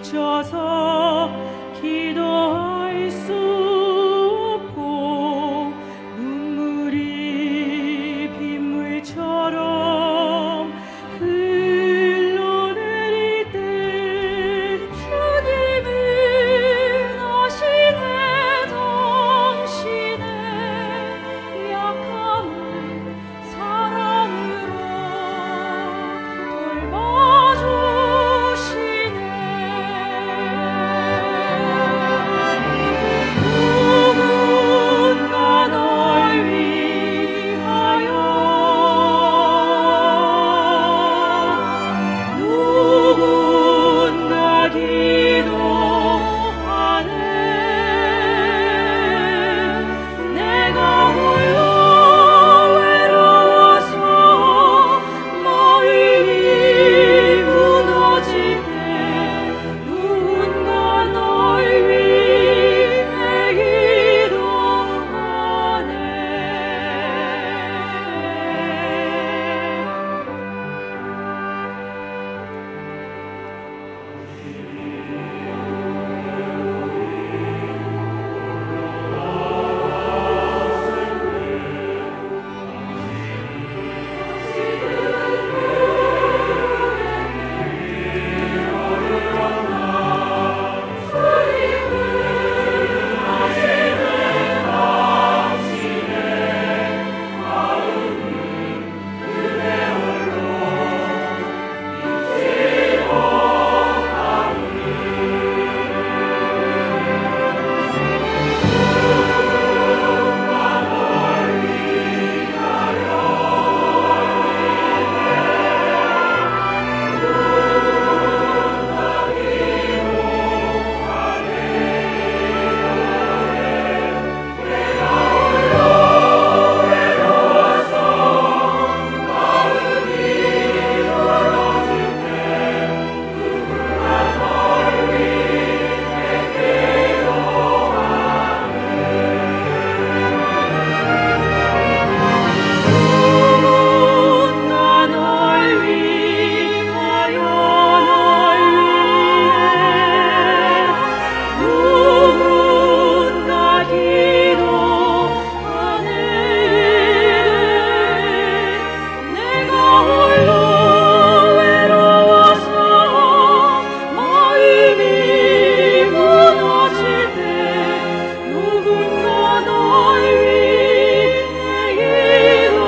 묻혀서 기도할 수 없고 눈물이 빗물처럼 흘러내릴 때 주님은 아시네 당신의 약함을 사랑으로 돌봐주시네. 누군가 널 위하여 누군가 기도하네. 내가 홀로 외로워서 마음이 무너질 때 누군가 널 위해 기도하네. 누군가 널 위하여 널 위해 누군가 기도하네. 내가 홀로 외로워서 마음이 무너질 때 누군가 널 위해 기도하네.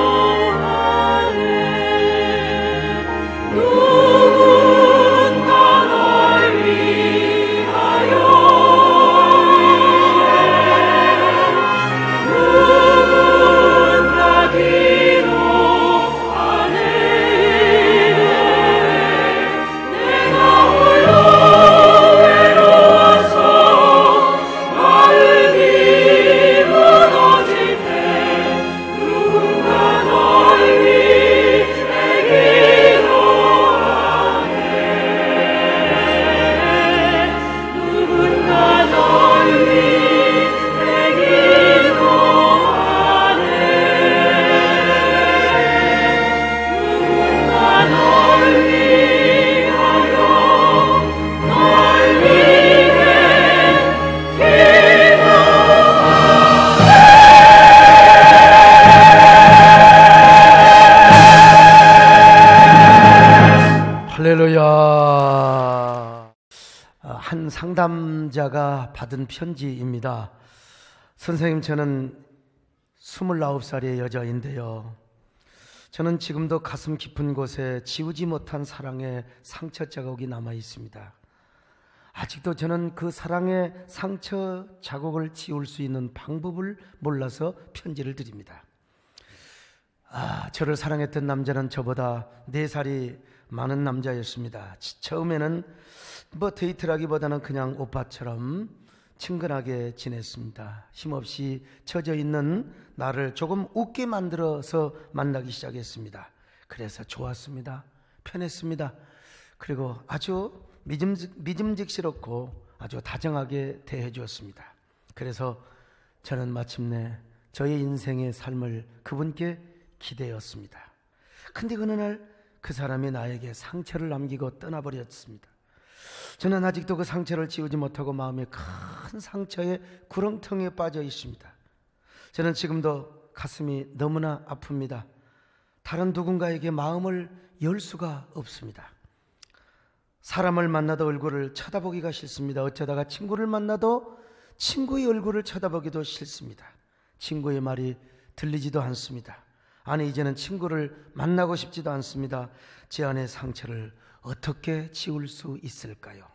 누군가 널 위하여 누군가 기도하네. 내가 홀로 외로워서 마음이 무너질 때 누군가 널 위해 기도하네. 누군가 널 위해 기도하네. 누군가 널 위하여 널 위해 할렐루야. 한 상담자가 받은 편지입니다. 선생님, 저는 29살의 여자인데요. 저는 지금도 가슴 깊은 곳에 지우지 못한 사랑의 상처 자국이 남아 있습니다. 아직도 저는 그 사랑의 상처 자국을 지울 수 있는 방법을 몰라서 편지를 드립니다. 저를 사랑했던 남자는 저보다 4살이 많은 남자였습니다. 처음에는 데이트라기보다는 그냥 오빠처럼 친근하게 지냈습니다. 힘없이 젖어 있는 나를 조금 웃게 만들어서 만나기 시작했습니다. 그래서 좋았습니다. 편했습니다. 그리고 아주 믿음직스럽고 아주 다정하게 대해 주었습니다. 그래서 저는 마침내 저의 인생의 삶을 그분께 기대었습니다. 근데 어느 날 그 사람이 나에게 상처를 남기고 떠나버렸습니다. 저는 아직도 그 상처를 지우지 못하고 마음에 큰 상처에 구렁텅이에 빠져 있습니다. 저는 지금도 가슴이 너무나 아픕니다. 다른 누군가에게 마음을 열 수가 없습니다. 사람을 만나도 얼굴을 쳐다보기가 싫습니다. 어쩌다가 친구를 만나도 친구의 얼굴을 쳐다보기도 싫습니다. 친구의 말이 들리지도 않습니다. 아니, 이제는 친구를 만나고 싶지도 않습니다. 제 안의 상처를 어떻게 지울 수 있을까요?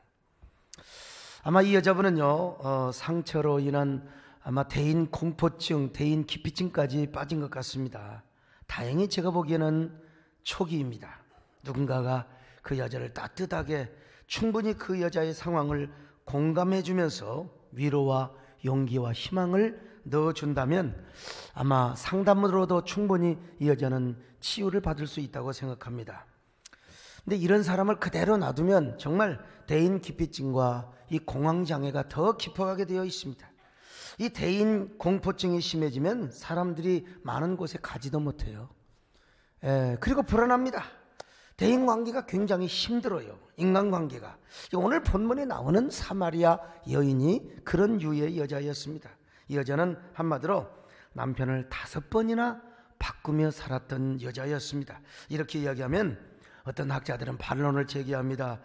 아마 이 여자분은요, 상처로 인한 아마 대인 공포증, 대인 기피증까지 빠진 것 같습니다. 다행히 제가 보기에는 초기입니다. 누군가가 그 여자를 따뜻하게 충분히 그 여자의 상황을 공감해 주면서 위로와 용기와 희망을 넣어준다면 아마 상담으로도 충분히 이 여자는 치유를 받을 수 있다고 생각합니다. 근데 이런 사람을 그대로 놔두면 정말 대인 기피증과 이 공황장애가 더 깊어가게 되어 있습니다. 이 대인 공포증이 심해지면 사람들이 많은 곳에 가지도 못해요. 그리고 불안합니다. 대인관계가 굉장히 힘들어요. 인간관계가. 오늘 본문에 나오는 사마리아 여인이 그런 유의 여자였습니다. 이 여자는 한마디로 남편을 5번이나 바꾸며 살았던 여자였습니다. 이렇게 이야기하면 어떤 학자들은 반론을 제기합니다.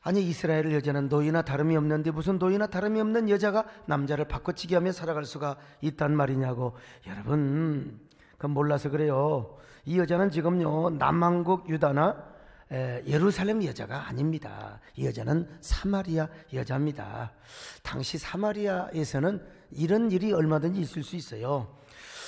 아니, 이스라엘 여자는 노이나 다름이 없는데 무슨 노이나 다름이 없는 여자가 남자를 바꿔치기 하며 살아갈 수가 있단 말이냐고. 여러분, 그건 몰라서 그래요. 이 여자는 지금요, 남한국 유다나 예루살렘 여자가 아닙니다. 이 여자는 사마리아 여자입니다. 당시 사마리아에서는 이런 일이 얼마든지 있을 수 있어요.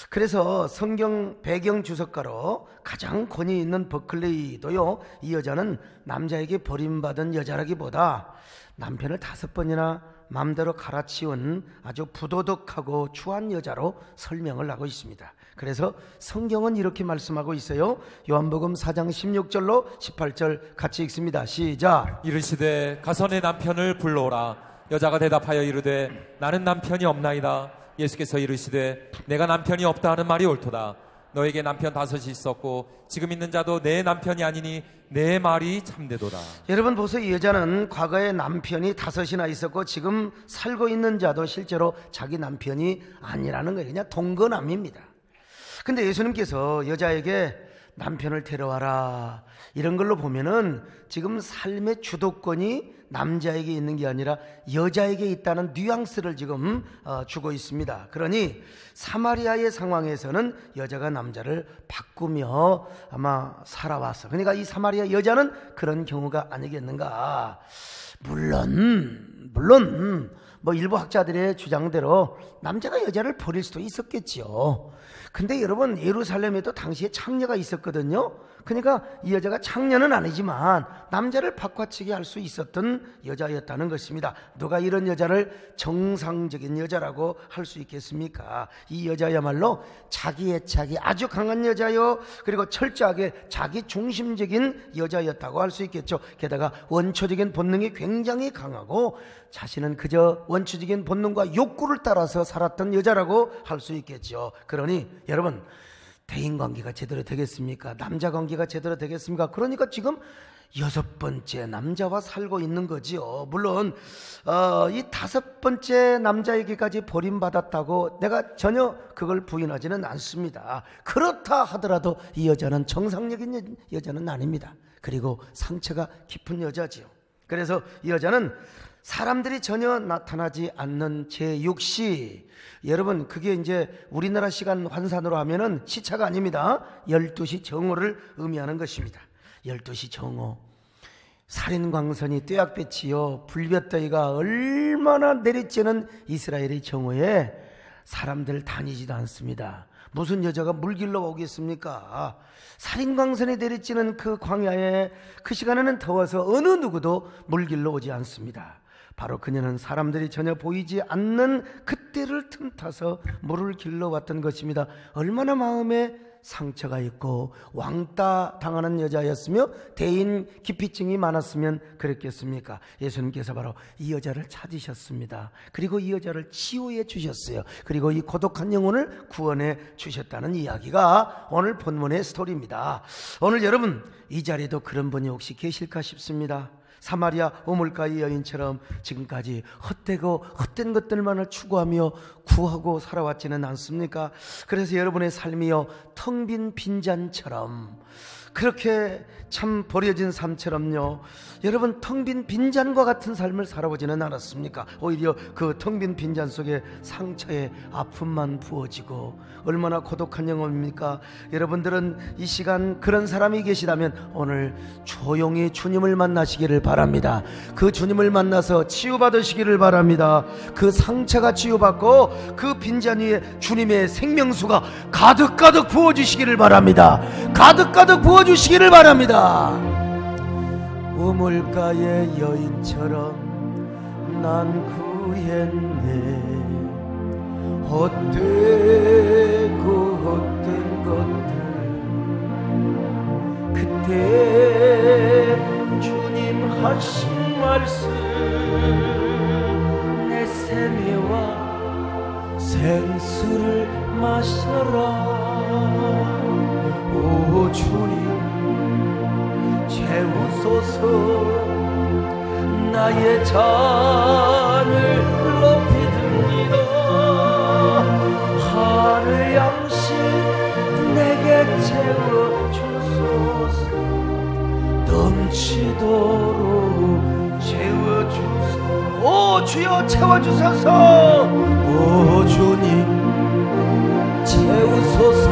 그래서 성경 배경 주석가로 가장 권위 있는 버클레이도요, 이 여자는 남자에게 버림받은 여자라기보다 남편을 5번이나 마음대로 갈아치운 아주 부도덕하고 추한 여자로 설명을 하고 있습니다. 그래서 성경은 이렇게 말씀하고 있어요. 요한복음 4장 16절로 18절 같이 읽습니다. 시작. 이르시되 가서 내 남편을 불러오라. 여자가 대답하여 이르되 나는 남편이 없나이다. 예수께서 이르시되 내가 남편이 없다 하는 말이 옳도다. 너에게 남편 5이 있었고 지금 있는 자도 내 남편이 아니니 내 말이 참되도다. 여러분 보세요. 이 여자는 과거에 남편이 5이나 있었고 지금 살고 있는 자도 실제로 자기 남편이 아니라는 거예요. 그냥 동거남입니다. 근데 예수님께서 여자에게 남편을 데려와라 이런 걸로 보면은 지금 삶의 주도권이 남자에게 있는 게 아니라 여자에게 있다는 뉘앙스를 지금 주고 있습니다. 그러니 사마리아의 상황에서는 여자가 남자를 바꾸며 아마 살아왔어. 그러니까 이 사마리아 여자는 그런 경우가 아니겠는가. 물론 뭐 일부 학자들의 주장대로 남자가 여자를 버릴 수도 있었겠지요. 근데 여러분, 예루살렘에도 당시에 창녀가 있었거든요. 그러니까 이 여자가 창녀는 아니지만 남자를 바꿔치기 할 수 있었던 여자였다는 것입니다. 누가 이런 여자를 정상적인 여자라고 할 수 있겠습니까? 이 여자야말로 자기 애착이 아주 강한 여자요, 그리고 철저하게 자기 중심적인 여자였다고 할 수 있겠죠. 게다가 원초적인 본능이 굉장히 강하고 자신은 그저 원초적인 본능과 욕구를 따라서 살았던 여자라고 할 수 있겠죠. 그러니 여러분, 대인관계가 제대로 되겠습니까? 남자관계가 제대로 되겠습니까? 그러니까 지금 6번째 남자와 살고 있는 거지요. 물론 이 5번째 남자에게까지 버림받았다고 내가 전혀 그걸 부인하지는 않습니다. 그렇다 하더라도 이 여자는 정상적인 여자는 아닙니다. 그리고 상처가 깊은 여자지요. 그래서 이 여자는 사람들이 전혀 나타나지 않는 제6시, 여러분 그게 이제 우리나라 시간 환산으로 하면은 시차가 아닙니다. 12시 정오를 의미하는 것입니다. 12시 정오, 살인광선이 뙤약볕이요 불볕더위가 얼마나 내리쬐는 이스라엘의 정오에 사람들 다니지도 않습니다. 무슨 여자가 물 길러 오겠습니까? 살인광선이 내리쬐는 그 광야에 그 시간에는 더워서 어느 누구도 물 길러 오지 않습니다. 바로 그녀는 사람들이 전혀 보이지 않는 그때를 틈타서 물을 길러왔던 것입니다. 얼마나 마음에 상처가 있고 왕따 당하는 여자였으며 대인 기피증이 많았으면 그랬겠습니까? 예수님께서 바로 이 여자를 찾으셨습니다. 그리고 이 여자를 치유해 주셨어요. 그리고 이 고독한 영혼을 구원해 주셨다는 이야기가 오늘 본문의 스토리입니다. 오늘 여러분 이 자리에도 그런 분이 혹시 계실까 싶습니다. 사마리아 우물가의 여인처럼 지금까지 헛되고 헛된 것들만을 추구하며 구하고 살아왔지는 않습니까? 그래서 여러분의 삶이요 텅 빈 빈잔처럼, 그렇게 참 버려진 삶처럼요, 여러분 텅 빈 빈잔과 같은 삶을 살아보지는 않았습니까? 오히려 그 텅 빈 빈잔 속에 상처에 아픔만 부어지고 얼마나 고독한 영혼입니까? 여러분들은 이 시간 그런 사람이 계시다면 오늘 조용히 주님을 만나시기를 바랍니다. 그 주님을 만나서 치유받으시기를 바랍니다. 그 상처가 치유받고 그 빈잔 위에 주님의 생명수가 가득가득 부어주시기를 바랍니다. 가득가득 부어주시기를 바랍니다. 우물가의 여인처럼 난 구했네. 헛되고 헛된 것들, 그때 주님 하신 말씀, 내 세미와 생수를 마셔라. 오 주님 채우소서. 나의 잔을 높이 듭니다. 하늘 양식 내게 채워주소서. 넘치도록 채워주소서. 오 주여 채워주소서. 오 주님 채우소서.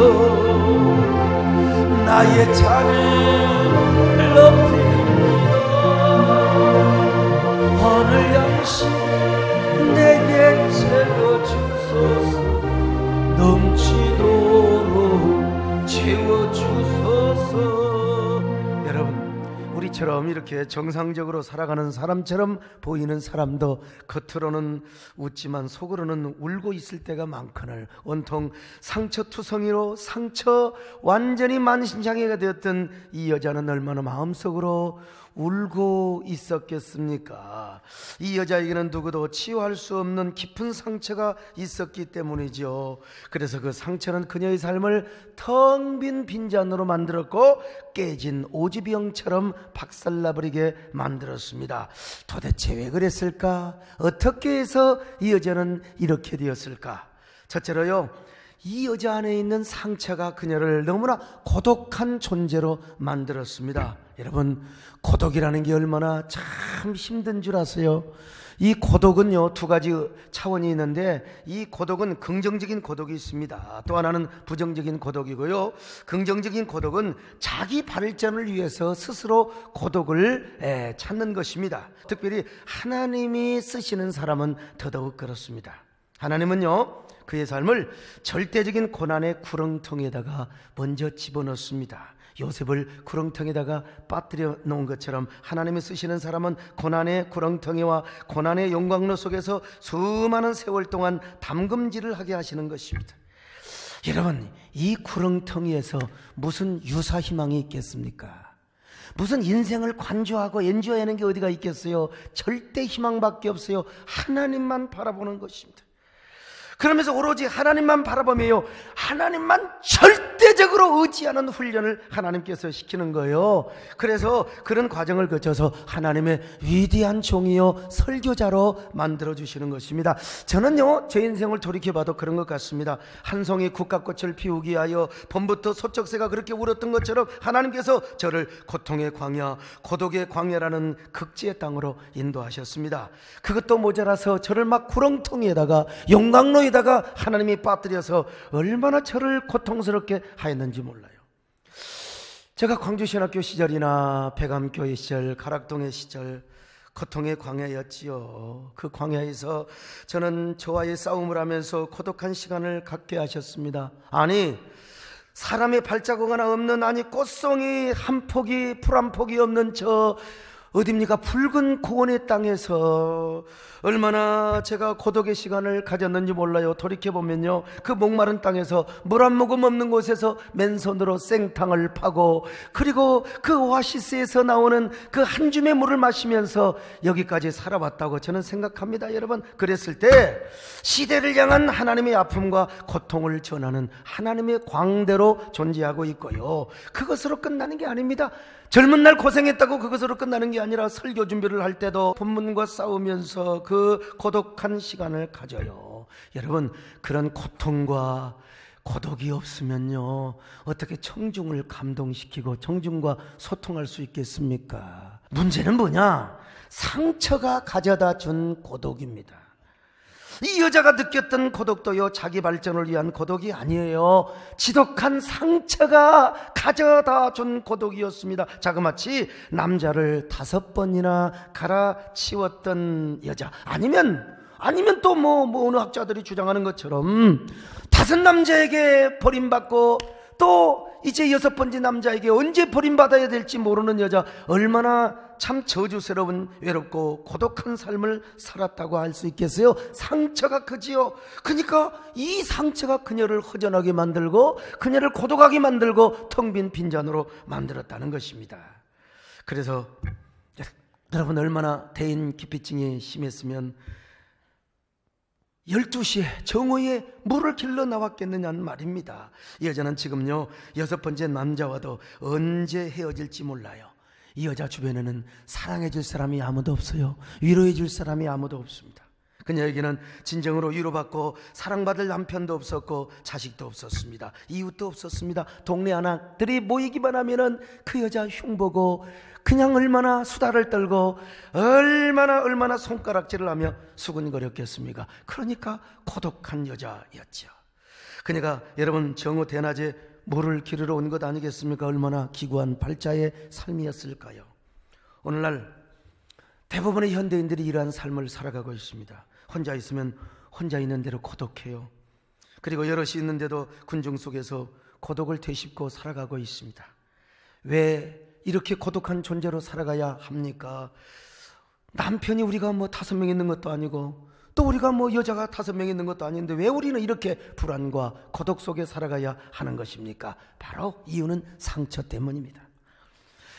나의 잔을 높이 듭니다. 하늘 양식 내게 채워주소서. 넘치도록 채워주소서. 여러분, 우리처럼 이렇게 정상적으로 살아가는 사람처럼 보이는 사람도 겉으로는 웃지만 속으로는 울고 있을 때가 많거늘 온통 상처투성이로 상처 완전히 만신창이가 되었던 이 여자는 얼마나 마음속으로 울고 있었겠습니까? 이 여자에게는 누구도 치유할 수 없는 깊은 상처가 있었기 때문이죠. 그래서 그 상처는 그녀의 삶을 텅 빈 빈잔으로 만들었고 깨진 오지병처럼 박살나버리게 만들었습니다. 도대체 왜 그랬을까? 어떻게 해서 이 여자는 이렇게 되었을까? 첫째로요, 이 여자 안에 있는 상처가 그녀를 너무나 고독한 존재로 만들었습니다. 여러분, 고독이라는 게 얼마나 참 힘든 줄 아세요? 이 고독은요, 두 가지 차원이 있는데, 이 고독은 긍정적인 고독이 있습니다. 또 하나는 부정적인 고독이고요. 긍정적인 고독은 자기 발전을 위해서 스스로 고독을 찾는 것입니다. 특별히 하나님이 쓰시는 사람은 더더욱 그렇습니다. 하나님은요, 그의 삶을 절대적인 고난의 구렁텅이에다가 먼저 집어넣습니다. 요셉을 구렁텅이에다가 빠뜨려 놓은 것처럼 하나님이 쓰시는 사람은 고난의 구렁텅이와 고난의 용광로 속에서 수많은 세월 동안 담금질을 하게 하시는 것입니다. 여러분, 이 구렁텅이에서 무슨 유사희망이 있겠습니까? 무슨 인생을 관조하고 엔조하는 게 어디가 있겠어요? 절대 희망밖에 없어요. 하나님만 바라보는 것입니다. 그러면서 오로지 하나님만 바라보며요, 하나님만 절대적으로 의지하는 훈련을 하나님께서 시키는 거예요. 그래서 그런 과정을 거쳐서 하나님의 위대한 종이요 설교자로 만들어주시는 것입니다. 저는요, 제 인생을 돌이켜봐도 그런 것 같습니다. 한 송이 국화꽃을 피우기 위하여 봄부터 소쩍새가 그렇게 울었던 것처럼 하나님께서 저를 고통의 광야, 고독의 광야라는 극지의 땅으로 인도하셨습니다. 그것도 모자라서 저를 막 구렁텅이에다가 용광로에 다가 하나님이 빠뜨려서 얼마나 저를 고통스럽게 하였는지 몰라요. 제가 광주신학교 시절이나 백암교회 시절, 가락동의 시절 고통의 광야였지요. 그 광야에서 저는 저와의 싸움을 하면서 고독한 시간을 갖게 하셨습니다. 아니, 사람의 발자국 하나 없는, 아니 꽃송이 한 폭이, 풀 한 폭이 없는 저 어딥니까? 붉은 고원의 땅에서 얼마나 제가 고독의 시간을 가졌는지 몰라요. 돌이켜보면요, 그 목마른 땅에서 물 한 모금 없는 곳에서 맨손으로 생탕을 파고, 그리고 그 오아시스에서 나오는 그 한 줌의 물을 마시면서 여기까지 살아왔다고 저는 생각합니다. 여러분, 그랬을 때 시대를 향한 하나님의 아픔과 고통을 전하는 하나님의 광대로 존재하고 있고요, 그것으로 끝나는 게 아닙니다. 젊은 날 고생했다고 그것으로 끝나는 게 아니라 설교 준비를 할 때도 본문과 싸우면서 그 고독한 시간을 가져요. 여러분, 그런 고통과 고독이 없으면요, 어떻게 청중을 감동시키고 청중과 소통할 수 있겠습니까? 문제는 뭐냐? 상처가 가져다 준 고독입니다. 이 여자가 느꼈던 고독도요, 자기 발전을 위한 고독이 아니에요. 지독한 상처가 가져다 준 고독이었습니다. 자그마치 남자를 5번이나 갈아치웠던 여자, 아니면 또 어느 학자들이 주장하는 것처럼 5 남자에게 버림받고 또 이제 6번째 남자에게 언제 버림받아야 될지 모르는 여자, 얼마나 참 저주스러운 외롭고 고독한 삶을 살았다고 할 수 있겠어요? 상처가 크지요. 그러니까 이 상처가 그녀를 허전하게 만들고 그녀를 고독하게 만들고 텅 빈 빈잔으로 만들었다는 것입니다. 그래서 여러분, 얼마나 대인 기피증이 심했으면 12시에 정오에 물을 길러 나왔겠느냐는 말입니다. 이 여자는 지금요, 6번째 남자와도 언제 헤어질지 몰라요. 이 여자 주변에는 사랑해 줄 사람이 아무도 없어요. 위로해 줄 사람이 아무도 없습니다. 그녀에게는 진정으로 위로받고 사랑받을 남편도 없었고 자식도 없었습니다. 이웃도 없었습니다. 동네 아낙들이 모이기만 하면은 그 여자 흉보고 그냥 얼마나 수다를 떨고 얼마나 손가락질을 하며 수근거렸겠습니까? 그러니까 고독한 여자였죠. 그녀가 여러분 정오 대낮에 물을 기르러 온 것 아니겠습니까? 얼마나 기구한 발자의 삶이었을까요? 오늘날 대부분의 현대인들이 이러한 삶을 살아가고 있습니다. 혼자 있으면 혼자 있는 대로 고독해요. 그리고 여럿이 있는데도 군중 속에서 고독을 되씹고 살아가고 있습니다. 왜 이렇게 고독한 존재로 살아가야 합니까? 남편이 우리가 5명 있는 것도 아니고 또 우리가 여자가 5명 있는 것도 아닌데 왜 우리는 이렇게 불안과 고독 속에 살아가야 하는 것입니까? 바로 이유는 상처 때문입니다.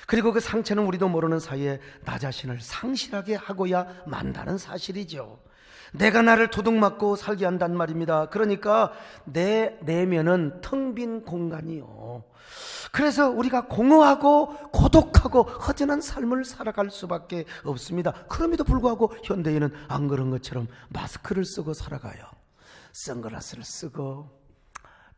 그리고 그 상처는 우리도 모르는 사이에 나 자신을 상실하게 하고야 만다는 사실이죠. 내가 나를 도둑맞고 살게 한단 말입니다. 그러니까 내 내면은 텅 빈 공간이요. 그래서 우리가 공허하고 고독하고 허전한 삶을 살아갈 수밖에 없습니다. 그럼에도 불구하고 현대인은 안 그런 것처럼 마스크를 쓰고 살아가요. 선글라스를 쓰고,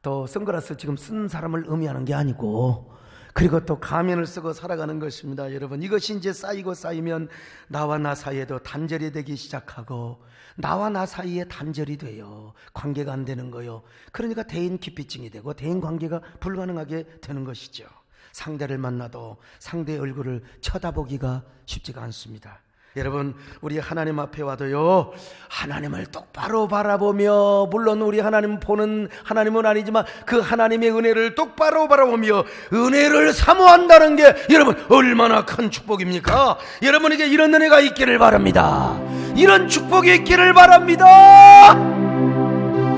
또 선글라스 지금 쓴 사람을 의미하는 게 아니고, 그리고 또 가면을 쓰고 살아가는 것입니다. 여러분, 이것이 이제 쌓이고 쌓이면 나와 나 사이에도 단절이 되기 시작하고 나와 나 사이에 단절이 돼요. 관계가 안 되는 거요. 그러니까 대인 기피증이 되고 대인 관계가 불가능하게 되는 것이죠. 상대를 만나도 상대의 얼굴을 쳐다보기가 쉽지가 않습니다. 여러분, 우리 하나님 앞에 와도요, 하나님을 똑바로 바라보며, 물론 우리 하나님 보는 하나님은 아니지만 그 하나님의 은혜를 똑바로 바라보며 은혜를 사모한다는 게 여러분 얼마나 큰 축복입니까? 여러분에게 이런 은혜가 있기를 바랍니다. 이런 축복이 있기를 바랍니다.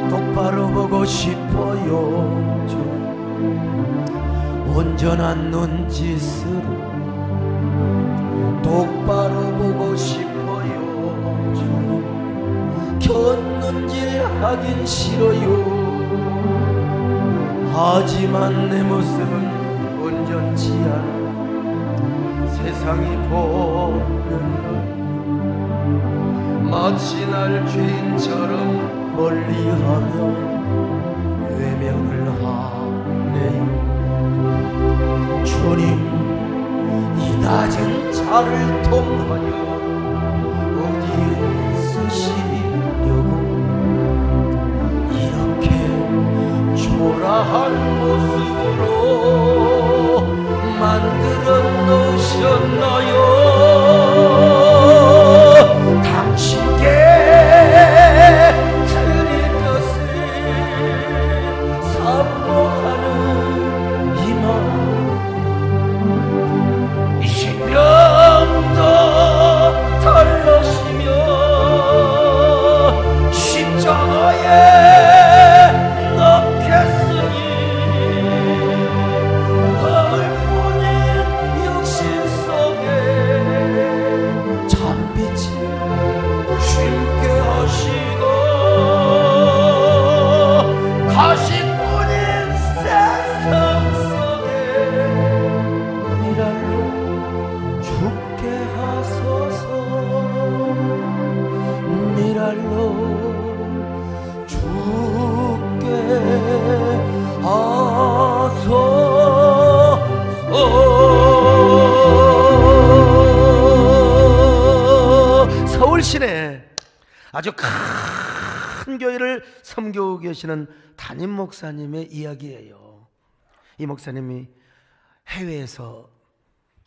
똑바로 보고 싶어요. 주 온전한 눈짓으로 똑바로 보고 싶어요. 곁눈질 하긴 싫어요. 하지만 내 모습은 온전치 않아 세상이 보는 마치 날 죄인처럼 멀리하며 외면을 하네요. 주님, 이 낮은 차를 통하여 어디에 쓰시려고 이렇게 초라한 모습으로 만들어 놓으셨나요? 당신께 드릴 것을 사모하는 이 마음, 명도 덜러시며 십자가에 넣겠으니 헐뿐인 육신 속에 아주 큰 교회를 섬기고 계시는 담임 목사님의 이야기예요. 이 목사님이 해외에서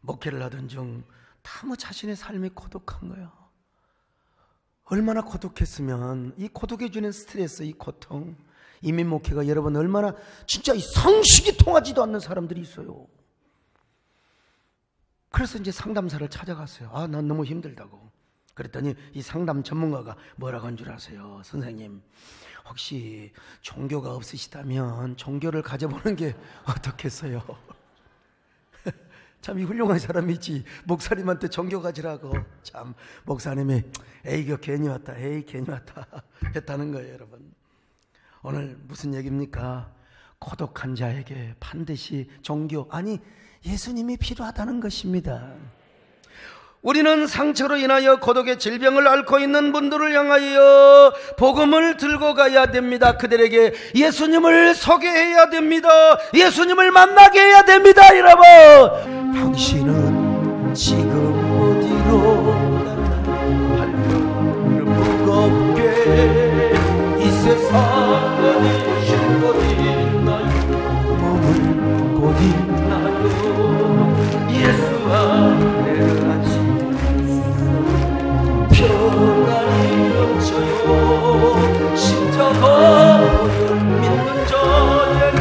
목회를 하던 중 너무 자신의 삶이 고독한 거예요. 얼마나 고독했으면 이 고독해 주는 스트레스, 이 고통, 이민 목회가 여러분 얼마나 진짜 이 상식이 통하지도 않는 사람들이 있어요. 그래서 이제 상담사를 찾아갔어요. 아, 난 너무 힘들다고. 그랬더니 이 상담 전문가가 뭐라고 한 줄 아세요? 선생님, 혹시 종교가 없으시다면 종교를 가져보는 게 어떻겠어요? 참 이 훌륭한 사람이지 목사님한테 종교 가지라고. 참 목사님이 에이 이거 괜히 왔다, 에이 괜히 왔다 했다는 거예요. 여러분, 오늘 무슨 얘기입니까? 고독한 자에게 반드시 종교, 아니 예수님이 필요하다는 것입니다. 우리는 상처로 인하여 고독의 질병을 앓고 있는 분들을 향하여 복음을 들고 가야 됩니다. 그들에게 예수님을 소개해야 됩니다. 예수님을 만나게 해야 됩니다. 여러분, 당신은 지금 어디로 발걸음 무겁게 이 세상 어디 쉴 곳 있나요? 머물 곳 있나요? 예수 안에를 안시 평안이 넘쳐요. 십자가를 믿는 자에게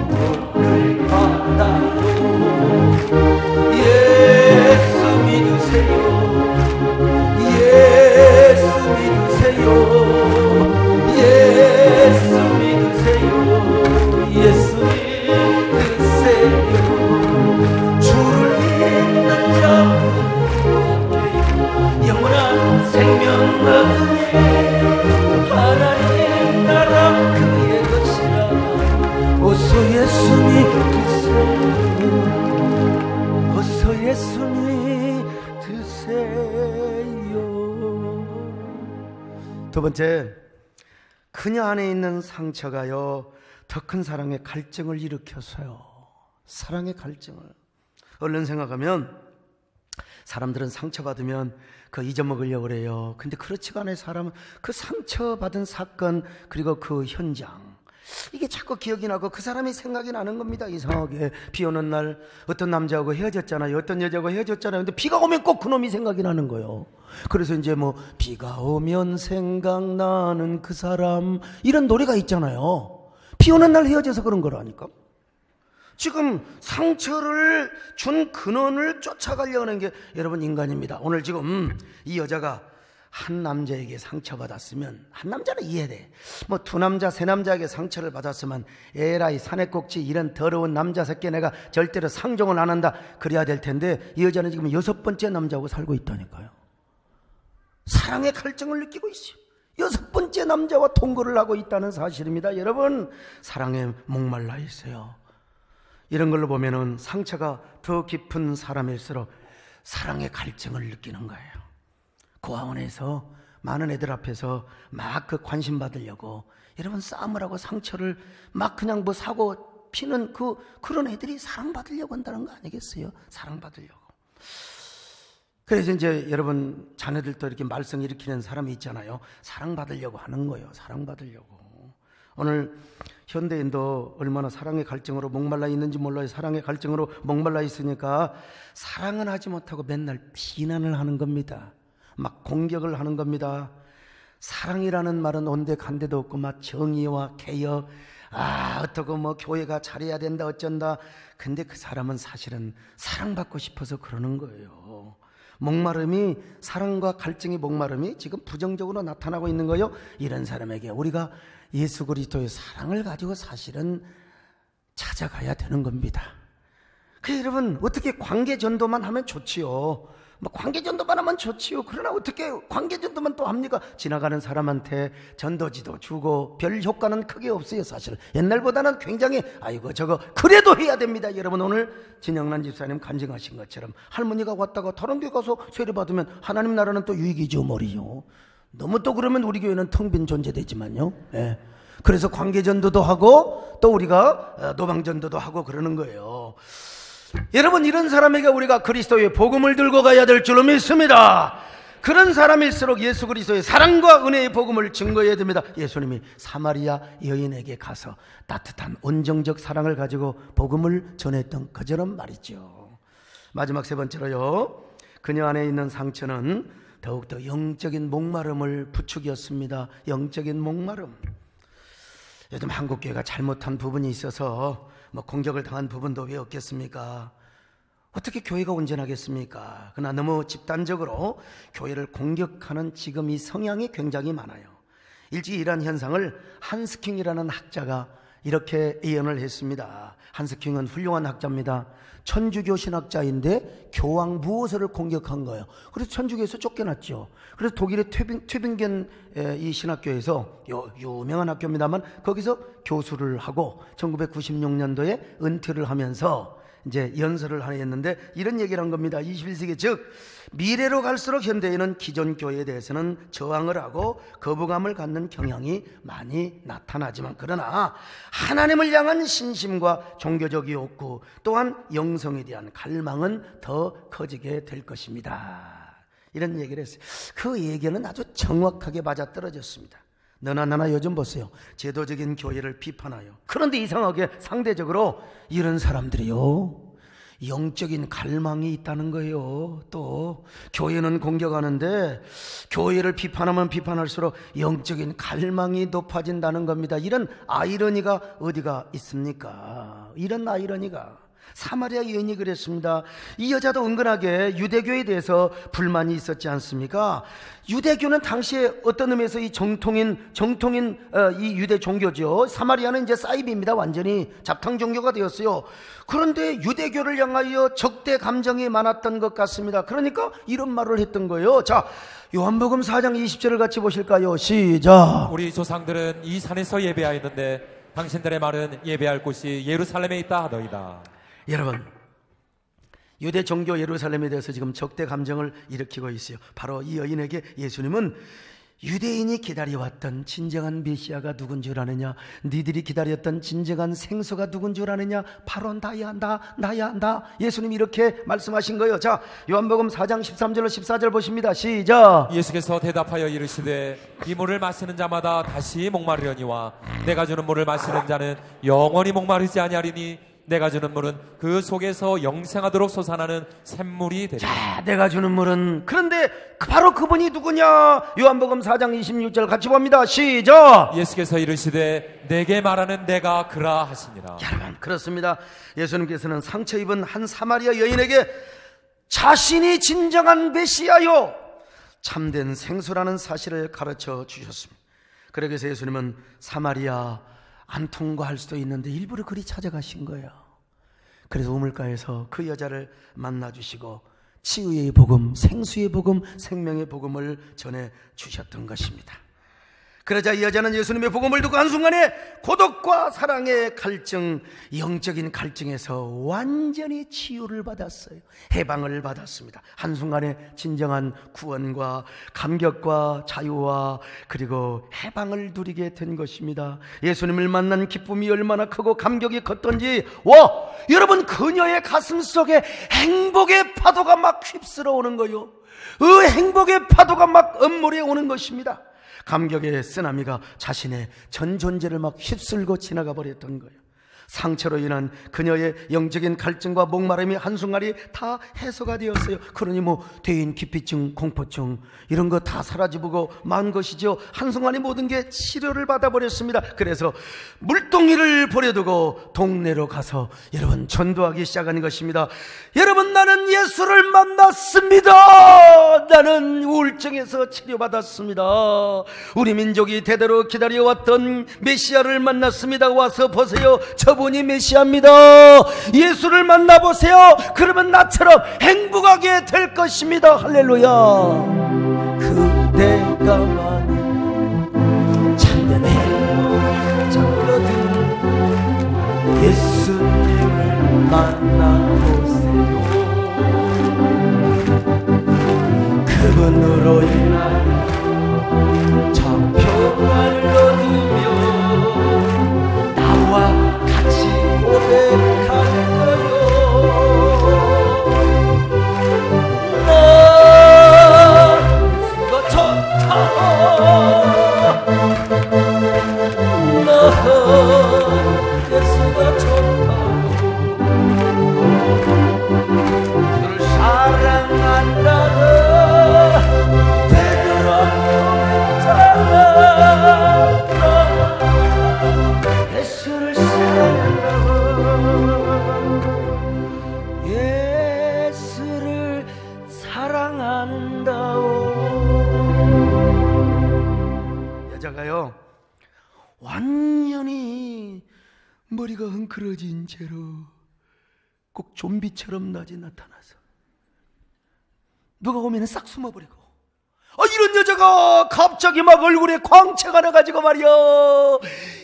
복을 받아요. 예수 믿으세요. 예수 믿으세요. 예수 믿으세요. 예수 믿으세요. 주를 믿는 자 영원한 생명 얻으니 하나님 나라 그의 것이라. 어서 예수 믿으세요. 어서 예수 믿으세요. 두 번째, 그녀 안에 있는 상처가요 더 큰 사랑의 갈증을 일으켰어요. 사랑의 갈증을. 얼른 생각하면 사람들은 상처받으면 그 잊어먹으려고 그래요. 근데 그렇지가 않아요. 사람은 그 상처받은 사건 그리고 그 현장, 이게 자꾸 기억이 나고 그 사람이 생각이 나는 겁니다. 이상하게 비 오는 날 어떤 남자하고 헤어졌잖아요. 어떤 여자하고 헤어졌잖아요. 근데 비가 오면 꼭 그놈이 생각이 나는 거예요. 그래서 이제 뭐 비가 오면 생각나는 그 사람, 이런 노래가 있잖아요. 비 오는 날 헤어져서 그런 거라니까. 지금 상처를 준 근원을 쫓아가려고 하는 게 여러분 인간입니다. 오늘 지금 이 여자가 한 남자에게 상처받았으면, 한 남자는 이해돼. 뭐 두 남자 세 남자에게 상처를 받았으면 에라이 사내꼭지 이런 더러운 남자 새끼 내가 절대로 상종을 안 한다 그래야 될 텐데, 이 여자는 지금 6번째 남자하고 살고 있다니까요. 사랑의 갈증을 느끼고 있어요. 6번째 남자와 통고를 하고 있다는 사실입니다. 여러분, 사랑에 목말라 있어요. 이런 걸로 보면은 상처가 더 깊은 사람일수록 사랑의 갈증을 느끼는 거예요. 고아원에서 많은 애들 앞에서 막 그 관심 받으려고 여러분 싸움을 하고 상처를 막 그냥 뭐 사고 피는 그런 애들이 사랑받으려고 한다는 거 아니겠어요? 사랑받으려고. 그래서 이제 여러분 자녀들도 이렇게 말썽 일으키는 사람이 있잖아요. 사랑받으려고 하는 거예요. 사랑받으려고. 오늘 현대인도 얼마나 사랑의 갈증으로 목말라 있는지 몰라요. 사랑의 갈증으로 목말라 있으니까 사랑은 하지 못하고 맨날 비난을 하는 겁니다. 막 공격을 하는 겁니다. 사랑이라는 말은 온데 간데도 없고 막 정의와 개혁, 어떻고 뭐 교회가 잘해야 된다 어쩐다. 근데 그 사람은 사실은 사랑받고 싶어서 그러는 거예요. 목마름이, 사랑과 갈증의 목마름이 지금 부정적으로 나타나고 있는 거예요. 이런 사람에게 우리가 예수 그리스도의 사랑을 가지고 사실은 찾아가야 되는 겁니다. 그래서 여러분, 어떻게 관계전도만 하면 좋지요. 뭐 관계전도만 하면 좋지요. 그러나 어떻게 관계전도만 또 합니까? 지나가는 사람한테 전도지도 주고 별 효과는 크게 없어요. 사실 옛날보다는 굉장히 아이고 저거 그래도 해야 됩니다. 여러분, 오늘 진영란 집사님 간증하신 것처럼 할머니가 왔다가 다른 교회 가서 세례받으면 하나님 나라는 또 유익이죠. 머리요. 너무 또 그러면 우리 교회는 텅 빈 존재되지만요. 네. 그래서 관계전도도 하고 또 우리가 노방전도도 하고 그러는 거예요. 여러분, 이런 사람에게 우리가 그리스도의 복음을 들고 가야 될 줄로 믿습니다. 그런 사람일수록 예수 그리스도의 사랑과 은혜의 복음을 증거해야 됩니다. 예수님이 사마리아 여인에게 가서 따뜻한 온정적 사랑을 가지고 복음을 전했던 그처럼 말이죠. 마지막 세 번째로요, 그녀 안에 있는 상처는 더욱더 영적인 목마름을 부추겼습니다. 영적인 목마름. 요즘 한국교회가 잘못한 부분이 있어서 공격을 당한 부분도 왜 없겠습니까? 어떻게 교회가 온전하겠습니까? 그러나 너무 집단적으로 교회를 공격하는 지금 이 성향이 굉장히 많아요. 일찍 이러한 현상을 한스킹이라는 학자가 이렇게 예언을 했습니다. 한스킹은 훌륭한 학자입니다. 천주교 신학자인데 교황 무호서를 공격한 거예요. 그래서 천주교에서 쫓겨났죠. 그래서 독일의 튜빙겐 이 신학교에서 유명한 학교입니다만 거기서 교수를 하고 1996년도에 은퇴를 하면서 이제 연설을 하나 했는데 이런 얘기를 한 겁니다. 21세기 즉 미래로 갈수록 현대인은 기존 교회에 대해서는 저항을 하고 거부감을 갖는 경향이 많이 나타나지만 그러나 하나님을 향한 신심과 종교적 욕구 또한 영성에 대한 갈망은 더 커지게 될 것입니다. 이런 얘기를 했어요. 그 얘기는 아주 정확하게 맞아떨어졌습니다. 너나 나나 요즘 보세요. 제도적인 교회를 비판하여. 그런데 이상하게 상대적으로 이런 사람들이요, 영적인 갈망이 있다는 거예요. 또 교회는 공격하는데 교회를 비판하면 비판할수록 영적인 갈망이 높아진다는 겁니다. 이런 아이러니가 어디가 있습니까? 이런 아이러니가. 사마리아 여인이 그랬습니다. 이 여자도 은근하게 유대교에 대해서 불만이 있었지 않습니까? 유대교는 당시에 어떤 의미에서 이 정통인 이 유대 종교죠. 사마리아는 이제 사이비입니다. 완전히 잡탕 종교가 되었어요. 그런데 유대교를 향하여 적대 감정이 많았던 것 같습니다. 그러니까 이런 말을 했던 거예요. 자, 요한복음 4장 20절을 같이 보실까요? 시작. 우리 조상들은 이 산에서 예배하였는데 당신들의 말은 예배할 곳이 예루살렘에 있다 하더이다. 여러분, 유대 종교 예루살렘에 대해서 지금 적대 감정을 일으키고 있어요. 바로 이 여인에게 예수님은 유대인이 기다려왔던 진정한 메시아가 누군 줄 아느냐, 니들이 기다렸던 진정한 생수가 누군 줄 아느냐, 바로 나야 나. 예수님이 이렇게 말씀하신 거예요. 자, 요한복음 4장 13절로 14절 보십니다. 시작. 예수께서 대답하여 이르시되 이 물을 마시는 자마다 다시 목마르려니와 내가 주는 물을 마시는 자는 영원히 목마르지 아니하리니 내가 주는 물은 그 속에서 영생하도록 솟아나는 샘물이 되리라. 자, 내가 주는 물은, 그런데 바로 그분이 누구냐? 요한복음 4장 26절 같이 봅니다. 시작. 예수께서 이르시되 내게 말하는 내가 그라 하시니라. 여러분, 그렇습니다. 예수님께서는 상처 입은 한 사마리아 여인에게 자신이 진정한 메시아요, 참된 생수라는 사실을 가르쳐 주셨습니다. 그래서 예수님은 사마리아 안 통과할 수도 있는데 일부러 그리 찾아가신 거예요. 그래서 우물가에서 그 여자를 만나주시고 치유의 복음, 생수의 복음, 생명의 복음을 전해 주셨던 것입니다. 그러자 이 여자는 예수님의 복음을 듣고 한순간에 고독과 사랑의 갈증, 영적인 갈증에서 완전히 치유를 받았어요. 해방을 받았습니다. 한순간에 진정한 구원과 감격과 자유와 그리고 해방을 누리게 된 것입니다. 예수님을 만난 기쁨이 얼마나 크고 감격이 컸던지, 와, 여러분, 그녀의 가슴 속에 행복의 파도가 막 휩쓸어 오는 거요. 그 행복의 파도가 막 엄물에 오는 것입니다. 감격의 쓰나미가 자신의 전 존재를 막 휩쓸고 지나가 버렸던 거예요. 상처로 인한 그녀의 영적인 갈증과 목마름이 한순간에 다 해소가 되었어요. 그러니 대인 기피증, 공포증 이런 거 다 사라지고 만 것이죠. 한순간에 모든 게 치료를 받아버렸습니다. 그래서 물동이를 버려두고 동네로 가서 여러분 전도하기 시작하는 것입니다. 여러분, 나는 예수를 만났습니다. 나는 우울증에서 치료받았습니다. 우리 민족이 대대로 기다려왔던 메시아를 만났습니다. 와서 보세요. 저분이 메시아입니다. 예수를 만나보세요. 그러면 나처럼 행복하게 될 것입니다. 할렐루야. 그대가 많은 참된 행복을 찾거든 예수님을 만나보세요. 그분으로 인하여 참 평안을 얻으며 나와 같이 고백할 거요. 나 여자가요 완전히 머리가 헝클어진 채로 꼭 좀비처럼 낮에 나타나서 누가 오면 싹 숨어버리고, 이런 여자가 갑자기 막 얼굴에 광채가 나가지고 말이요,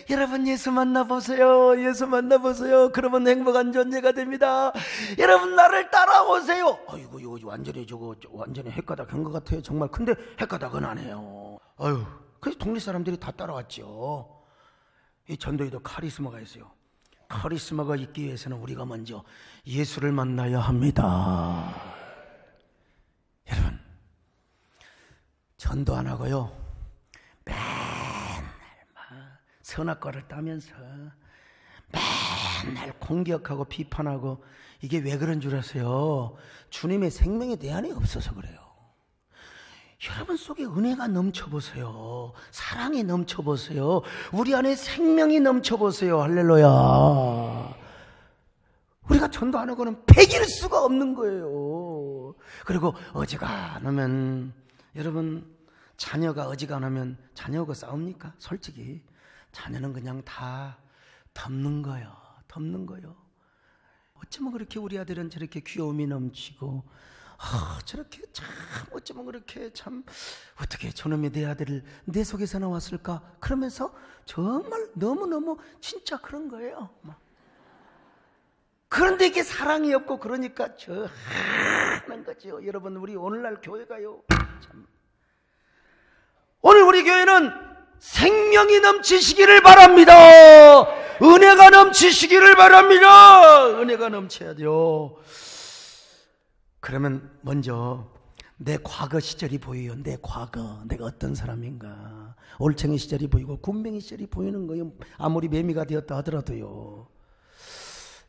여러분 예수 만나보세요. 예수 만나보세요. 그러면 행복한 존재가 됩니다. 여러분 나를 따라오세요. 이거 완전히 완전히 헷가닥 한 것 같아요 정말. 근데 헷가닥은 안 해요. 그래서 동네 사람들이 다 따라왔죠. 이 전도에도 카리스마가 있어요. 카리스마가 있기 위해서는 우리가 먼저 예수를 만나야 합니다. 여러분, 전도 안 하고요 맨날 선악과를 따면서 맨날 공격하고 비판하고, 이게 왜 그런 줄 아세요? 주님의 생명에 대안이 없어서 그래요. 여러분 속에 은혜가 넘쳐보세요. 사랑이 넘쳐보세요. 우리 안에 생명이 넘쳐보세요. 할렐루야. 우리가 전도 안 하고는 배길 수가 없는 거예요. 그리고 어지간하면, 여러분 자녀가 어지간하면 자녀하고 싸웁니까? 솔직히 자녀는 그냥 다 덮는 거예요. 덮는 거예요. 어쩌면 그렇게 우리 아들은 저렇게 귀여움이 넘치고, 저렇게 참 어쩌면 그렇게 참 어떻게 저놈이 내 아들을 내 속에서 나왔을까? 그러면서 정말 너무너무 진짜 그런 거예요. 그런데 이게 사랑이 없고 그러니까 하는 거죠. 여러분, 우리 오늘날 교회가요 참, 오늘 우리 교회는 생명이 넘치시기를 바랍니다. 은혜가 넘치시기를 바랍니다. 은혜가 넘쳐야죠. 그러면 먼저 내 과거 시절이 보여요. 내 과거, 내가 어떤 사람인가. 올챙이 시절이 보이고 군뱅이 시절이 보이는 거예요. 아무리 매미가 되었다 하더라도요.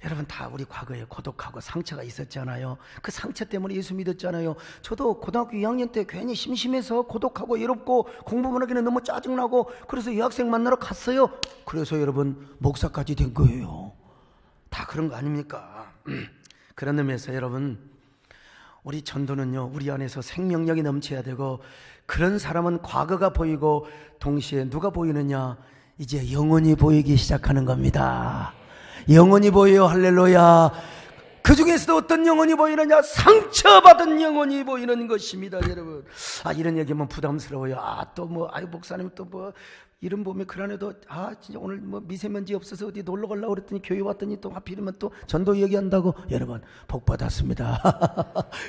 여러분 다 우리 과거에 고독하고 상처가 있었잖아요. 그 상처 때문에 예수 믿었잖아요. 저도 고등학교 2학년 때 괜히 심심해서 고독하고 외롭고 공부만 하기는 너무 짜증나고 그래서 여학생 만나러 갔어요. 그래서 여러분 목사까지 된 거예요. 다 그런 거 아닙니까? 그런 의미에서 여러분, 우리 전도는요 우리 안에서 생명력이 넘쳐야 되고, 그런 사람은 과거가 보이고 동시에 누가 보이느냐, 이제 영혼이 보이기 시작하는 겁니다. 영혼이 보여요. 할렐루야. 그 중에서도 어떤 영혼이 보이느냐? 상처받은 영혼이 보이는 것입니다. 여러분, 이런 얘기하면 부담스러워요. 또 목사님 또 이름 보면 그러네도 진짜 오늘 미세먼지 없어서 어디 놀러 가려고 그랬더니 교회 왔더니 또 하필이면 또 전도 얘기한다고. 여러분 복 받았습니다.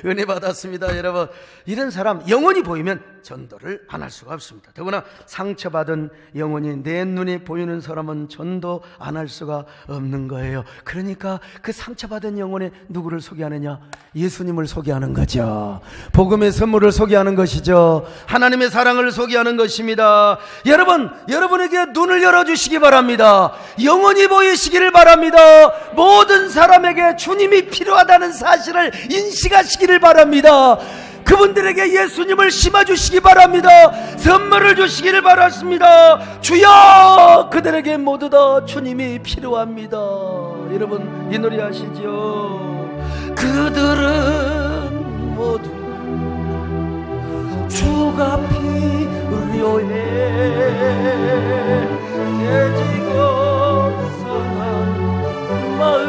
은혜 받았습니다. 여러분, 이런 사람 영혼이 보이면 전도를 안 할 수가 없습니다. 더구나 상처받은 영혼이 내 눈에 보이는 사람은 전도 안 할 수가 없는 거예요. 그러니까 그 상처받은 영혼에 누구를 소개하느냐? 예수님을 소개하는 거죠. 복음의 선물을 소개하는 것이죠. 하나님의 사랑을 소개하는 것입니다. 여러분에게 눈을 열어주시기 바랍니다. 영원히 보이시기를 바랍니다. 모든 사람에게 주님이 필요하다는 사실을 인식하시기를 바랍니다. 그분들에게 예수님을 심어주시기 바랍니다. 선물을 주시기를 바랍니다. 주여, 그들에게 모두 다 주님이 필요합니다. 여러분 이 노래 아시죠? 그들은 모두 주가 필요해 깨지고 상한 마음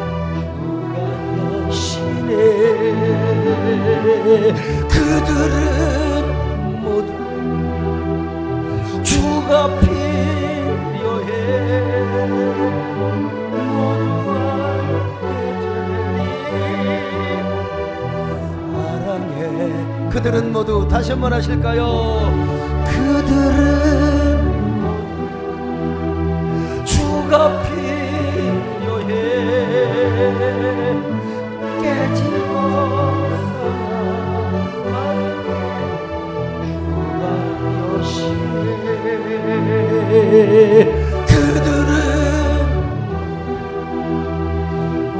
주가 여시네. 그들은 모두 주가 필요해 모두가 사랑해. 그들은 모두 다시 한번 하실까요? 그들은 주가 필요해 깨지고 상한 주가 여시네. 그들은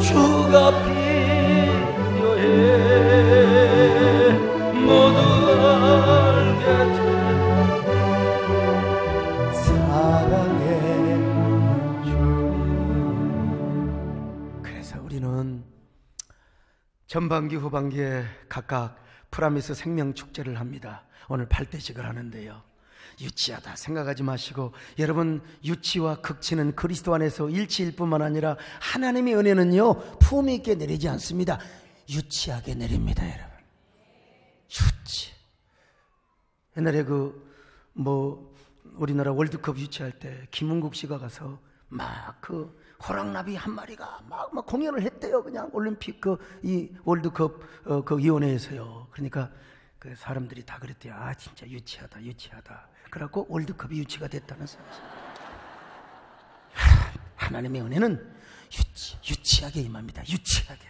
주가 필요해 모두 알게 돼 사랑해 주님. 그래서 우리는 전반기 후반기에 각각 프라미스 생명축제를 합니다. 오늘 8대식을 하는데요, 유치하다 생각하지 마시고, 여러분, 유치와 극치는 그리스도 안에서 일치일 뿐만 아니라 하나님의 은혜는요 품위 있게 내리지 않습니다. 유치하게 내립니다. 여러분, 유치. 옛날에 우리나라 월드컵 유치할 때 김은국 씨가 가서 막 호랑나비 한 마리가 막 공연을 했대요. 그냥 올림픽 이 월드컵 그 위원회에서요. 그러니까 그 사람들이 다 그랬대요. 아, 진짜 유치하다, 유치하다. 그래갖고 월드컵이 유치가 됐다는 사실. 하나님의 은혜는 유치하게 임합니다. 유치하게.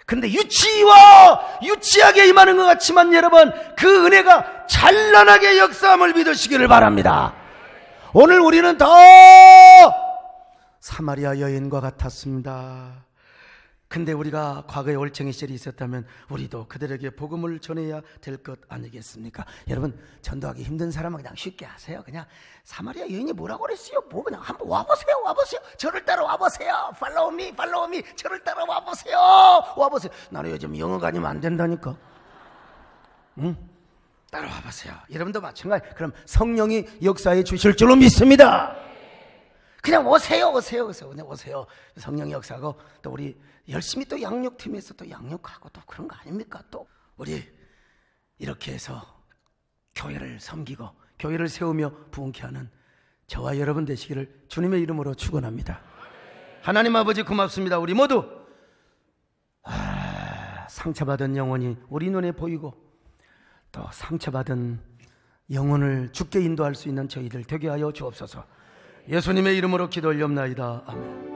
근데 유치하게 임하는 것 같지만 여러분, 그 은혜가 찬란하게 역사함을 믿으시기를 바랍니다. 오늘 우리는 더 사마리아 여인과 같았습니다. 근데 우리가 과거에 올챙이 시절이 있었다면 우리도 그들에게 복음을 전해야 될 것 아니겠습니까? 여러분, 전도하기 힘든 사람은 그냥 쉽게 하세요. 그냥 사마리아 여인이 뭐라고 그랬어요? 그냥 한번 와보세요. 저를 따라 와보세요. 팔로우 미. 저를 따라 와보세요. 나는 요즘 영어가 아니면 안 된다니까. 응? 따라와보세요. 여러분도 마찬가지. 그럼 성령이 역사해 주실 줄로 믿습니다. 그냥 오세요. 그냥 오세요. 성령이 역사하고, 또 우리 열심히 또 양육팀에서 또 양육하고 또 그런 거 아닙니까? 또 우리 이렇게 해서 교회를 섬기고 교회를 세우며 부흥케 하는 저와 여러분 되시기를 주님의 이름으로 축원합니다. 하나님 아버지 고맙습니다. 우리 모두 상처받은 영혼이 우리 눈에 보이고, 또 상처받은 영혼을 주께 인도할 수 있는 저희들 되게 하여 주옵소서. 예수님의 이름으로 기도 올리옵나이다. 아멘.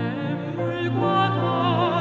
샘물과